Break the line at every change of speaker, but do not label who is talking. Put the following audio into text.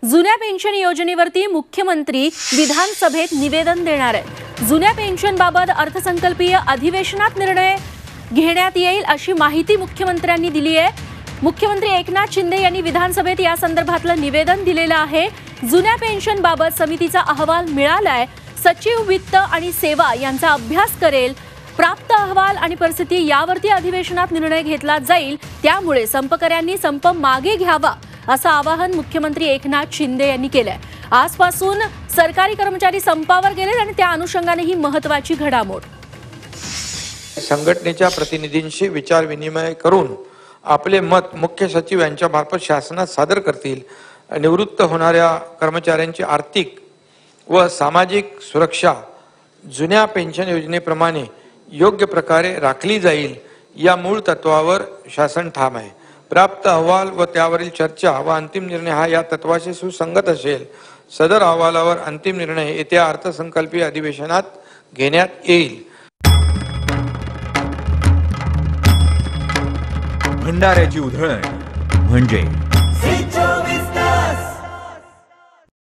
जुन्या पेन्शन योजनेवरती मुख्यमंत्री विधानसभेत निवेदन देणार आहेत। जुन्या पेन्शनबाबत अर्थसंकल्पीय अधिवेशनात निर्णय घेण्यात येईल अशी माहिती मुख्यमंत्र्यांनी दिली आहे। मुख्यमंत्री एकनाथ शिंदे यांनी विधानसभेत या संदर्भातलं निवेदन दिलेलं आहे। जुन्या पेन्शनबाबत समितीचा अहवाल मिळालाय। सचिव वित्त आणि सेवा यांचा अभ्यास करेल। प्राप्त अहवाल आणि परिस्थिती यावरती अधिवेशनात निर्णय घेतला जाईल। त्यामुळे संपकऱ्यांनी संप मागे घ्यावा असं आवाहन मुख्यमंत्री एकनाथ शिंदे यांनी केलंय। आजपासून सरकारी कर्मचारी संपावर गेले आणि त्या अनुषंगाने ही महत्त्वाची घडामोड।
संघटनेच्या प्रतिनिधींशी विचार विनिमय करून आपले मत मुख्य सचिव यांच्या मार्फत शासनात सादर करतील। निवृत्त होणाऱ्या कर्मचाऱ्यांची आर्थिक व सामाजिक सुरक्षा जुन्या पेन्शन योजनेप्रमाणे योग्य प्रकारे राखली जाईल या मूळ तत्वावर शासन ठाम आहे। प्राप्त अहवाल व त्यावरील चर्चा व अंतिम निर्णय हा या तत्वाशी सुसंगत असेल। सदर अहवालावर अंतिम निर्णय येत्या अर्थसंकल्पीय अधिवेशनात घेण्यात येईल।
भंडाऱ्याची उधळण म्हणजे